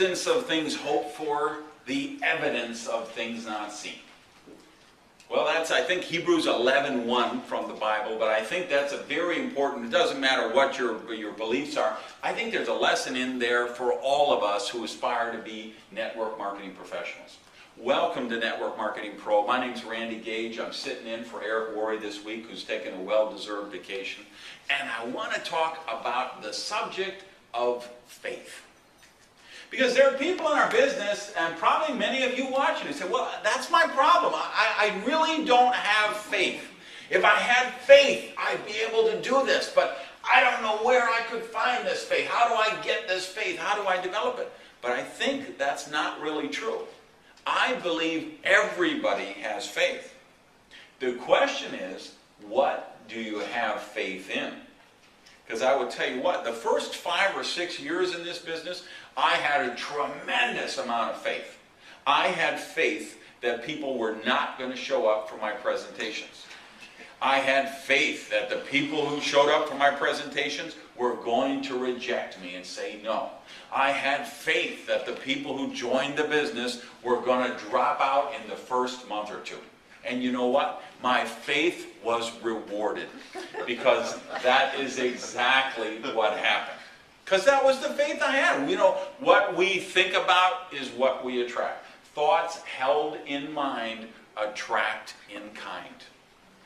substance of things hoped for, the evidence of things not seen. Well, that's, I think, Hebrews 11:1 from the Bible, but I think that's a very important, it doesn't matter what your beliefs are, I think there's a lesson in there for all of us who aspire to be network marketing professionals. Welcome to Network Marketing Pro. My name's Randy Gage. I'm sitting in for Eric Worre this week, who's taking a well-deserved vacation. And I want to talk about the subject of faith. Because there are people in our business, and probably many of you watching, who say, well, that's my problem. I really don't have faith. If I had faith, I'd be able to do this, but I don't know where I could find this faith. How do I get this faith? How do I develop it? But I think that's not really true. I believe everybody has faith. The question is, what do you have faith in? Because I would tell you what, the first 5 or 6 years in this business, I had a tremendous amount of faith. I had faith that people were not going to show up for my presentations. I had faith that the people who showed up for my presentations were going to reject me and say no. I had faith that the people who joined the business were going to drop out in the first month or two. And you know what? My faith was rewarded, because that is exactly what happened. Because that was the faith I had. You know, what we think about is what we attract. Thoughts held in mind attract in kind.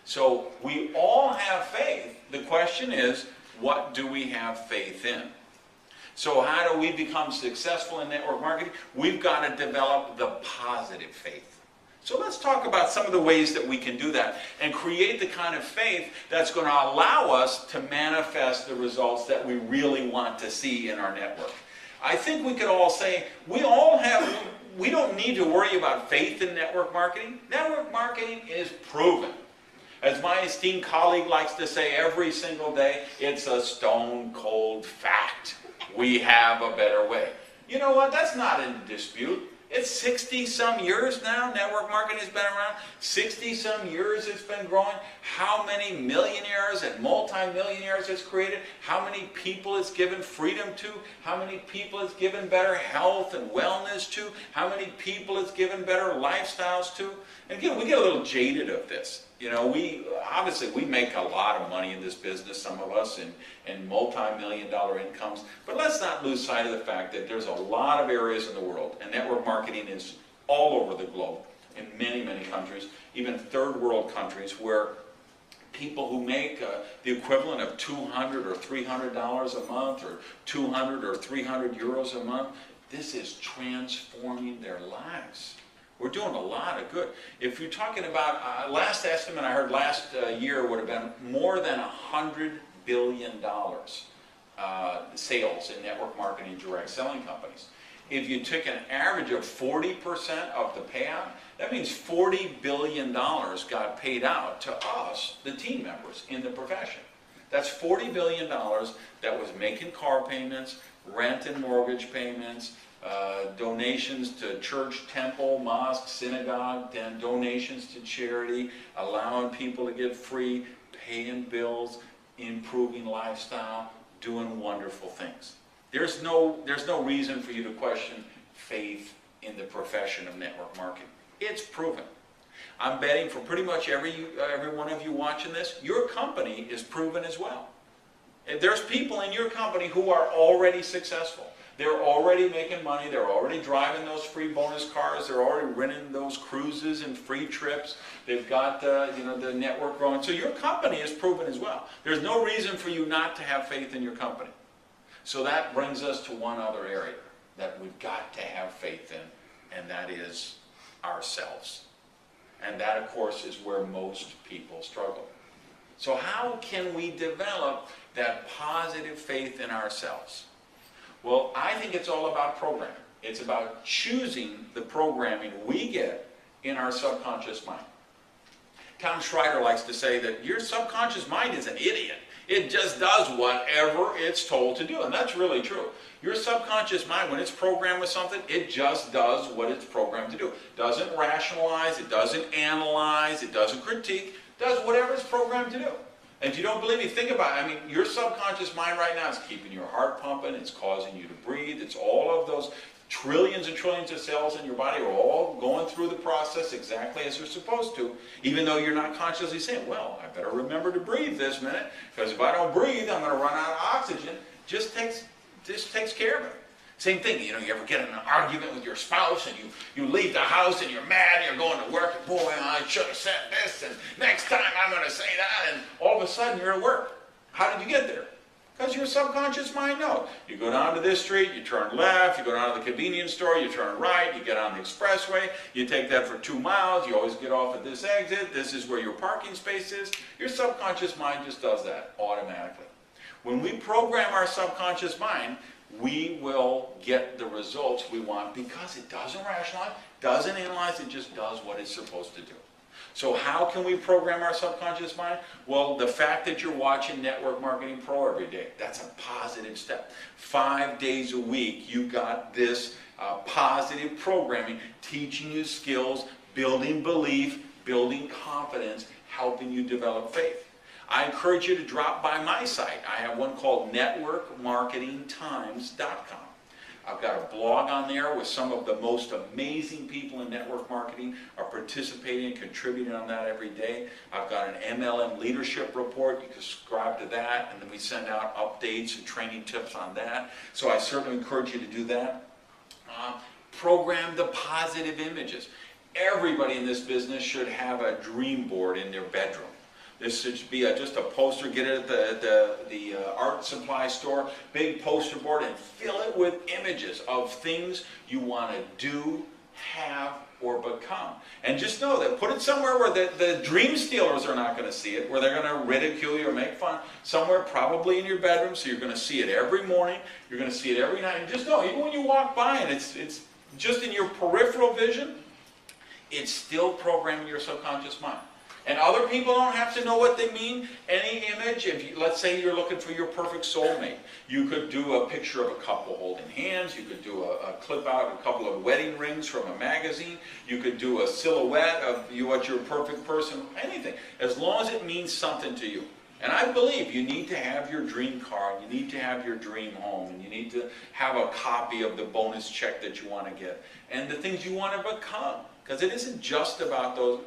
So we all have faith. The question is, what do we have faith in? So how do we become successful in network marketing? We've got to develop the positive faith. So let's talk about some of the ways that we can do that and create the kind of faith that's going to allow us to manifest the results that we really want to see in our network. I think we could all say, we don't need to worry about faith in network marketing. Network marketing is proven. As my esteemed colleague likes to say every single day, it's a stone cold fact. We have a better way. You know what? That's not in dispute. It's 60-some years now network marketing has been around. 60-some years it's been growing. How many millionaires and multi-millionaires it's created. How many people it's given freedom to. How many people it's given better health and wellness to. How many people it's given better lifestyles to. And again, we get a little jaded of this. You know, we make a lot of money in this business, some of us, in multi-million-dollar incomes. But let's not lose sight of the fact that there's a lot of areas in the world, and network marketing is all over the globe, in many, many countries, even third world countries, where people who make the equivalent of $200 or $300 a month, or 200 or 300 euros a month, this is transforming their lives. We're doing a lot of good. If you're talking about, last estimate I heard last year would have been more than $100 billion sales in network marketing direct selling companies. If you took an average of 40% of the payout, that means $40 billion got paid out to us, the team members in the profession. That's $40 billion that was making car payments, rent and mortgage payments, donations to church, temple, mosque, synagogue, then donations to charity, allowing people to get free, paying bills, improving lifestyle, doing wonderful things. There's no reason for you to question faith in the profession of network marketing. It's proven. I'm betting for pretty much every one of you watching this, your company is proven as well. There's people in your company who are already successful. They're already making money. They're already driving those free bonus cars. They're already renting those cruises and free trips. They've got the network growing. So your company is proven as well. There's no reason for you not to have faith in your company. So that brings us to one other area that we've got to have faith in, and that is ourselves. And that, of course, is where most people struggle. So how can we develop that positive faith in ourselves? Well, I think it's all about programming. It's about choosing the programming we get in our subconscious mind. Tom Schreider likes to say that your subconscious mind is an idiot. It just does whatever it's told to do, and that's really true. Your subconscious mind, when it's programmed with something, it just does what it's programmed to do. It doesn't rationalize, it doesn't analyze, it doesn't critique, it does whatever it's programmed to do. And if you don't believe me, think about it. I mean, your subconscious mind right now is keeping your heart pumping, it's causing you to breathe, it's all of those trillions and trillions of cells in your body are all going through the process exactly as they're supposed to, even though you're not consciously saying, well, I better remember to breathe this minute, because if I don't breathe, I'm going to run out of oxygen. Just takes care of it. Same thing, you ever get in an argument with your spouse and you leave the house and you're mad and you're going to work, and boy, I should have said this, and next time I'm going to say that, and all of a sudden you're at work. How did you get there? Because your subconscious mind knows. You go down to this street, you turn left, you go down to the convenience store, you turn right, you get on the expressway, you take that for 2 miles, you always get off at this exit, this is where your parking space is. Your subconscious mind just does that automatically. When we program our subconscious mind, we will get the results we want because it doesn't rationalize, doesn't analyze, it just does what it's supposed to do. So how can we program our subconscious mind? Well, the fact that you're watching Network Marketing Pro every day, that's a positive step. 5 days a week, you got this positive programming, teaching you skills, building belief, building confidence, helping you develop faith. I encourage you to drop by my site. I have one called networkmarketingtimes.com. I've got a blog on there with some of the most amazing people in network marketing are participating and contributing on that every day. I've got an MLM leadership report. You can subscribe to that, and then we send out updates and training tips on that. So I certainly encourage you to do that. Program the positive images. Everybody in this business should have a dream board in their bedroom. This should be just a poster. Get it at the art supply store, big poster board, and fill it with images of things you want to do, have, or become. And just know that, put it somewhere where the dream stealers are not going to see it, where they're going to ridicule you or make fun. Somewhere probably in your bedroom, so you're going to see it every morning, you're going to see it every night. And just know, even when you walk by and it's just in your peripheral vision, it's still programming your subconscious mind. And other people don't have to know what they mean. Any image, let's say you're looking for your perfect soulmate, you could do a picture of a couple holding hands, you could do a clip out a couple of wedding rings from a magazine, you could do a silhouette of what your perfect person, anything, as long as it means something to you. And I believe you need to have your dream car, and you need to have your dream home, and you need to have a copy of the bonus check that you want to get, and the things you want to become. Because it isn't just about the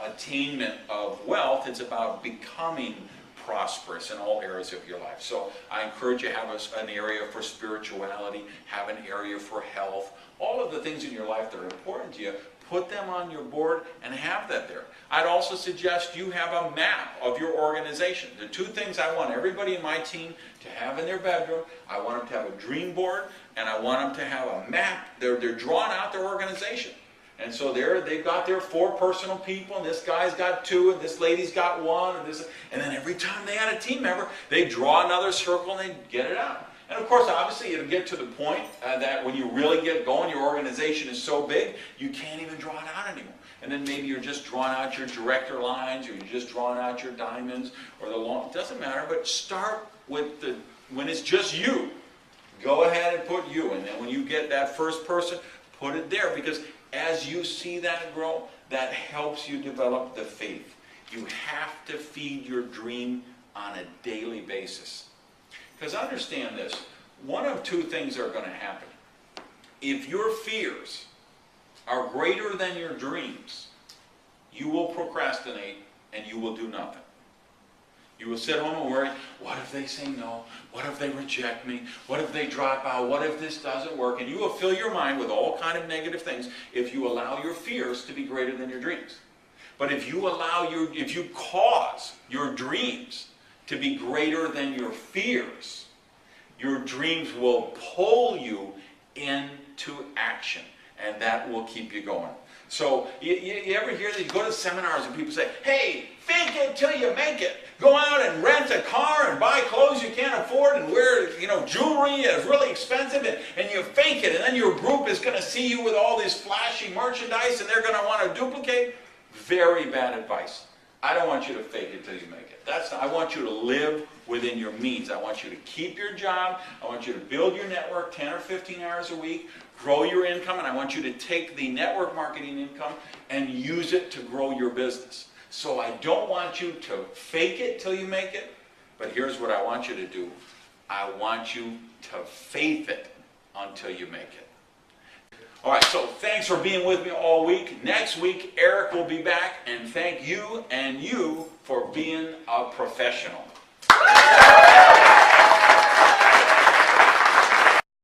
attainment of wealth, it's about becoming prosperous in all areas of your life. So I encourage you to have an area for spirituality, have an area for health, all of the things in your life that are important to you, put them on your board and have that there. I'd also suggest you have a map of your organization. The 2 things I want everybody in my team to have in their bedroom, I want them to have a dream board, and I want them to have a map. They're drawing out their organization. And so they've got their 4 personal people, and this guy's got 2, and this lady's got 1, and then every time they add a team member, they draw another circle and they get it out. And of course, obviously, it'll get to the point that when you really get going, your organization is so big, you can't even draw it out anymore. And then maybe you're just drawing out your director lines, or you're just drawing out your diamonds, or the long, it doesn't matter, but start with when it's just you. Go ahead and put you, and then when you get that first person, put it there, because as you see that grow, that helps you develop the faith. You have to feed your dream on a daily basis. Because understand this, one of 2 things are going to happen. If your fears are greater than your dreams, you will procrastinate and you will do nothing. You will sit home and worry, what if they say no? What if they reject me? What if they drop out? What if this doesn't work? And you will fill your mind with all kind of negative things if you allow your fears to be greater than your dreams. But if you cause your dreams to be greater than your fears, your dreams will pull you into action, and that will keep you going. So you ever hear that? You go to seminars and people say, hey, fake it till you make it. Go out and rent a car and buy clothes you can't afford and wear jewelry that's really expensive, and you fake it, and then your group is going to see you with all this flashy merchandise and they're going to want to duplicate. Very bad advice. I don't want you to fake it till you make it. I want you to live within your means. I want you to keep your job. I want you to build your network 10 or 15 hours a week, grow your income, and I want you to take the network marketing income and use it to grow your business. So I don't want you to fake it till you make it, but here's what I want you to do. I want you to faith it until you make it. All right, so thanks for being with me all week. Next week, Eric will be back, and thank you and you for being a professional.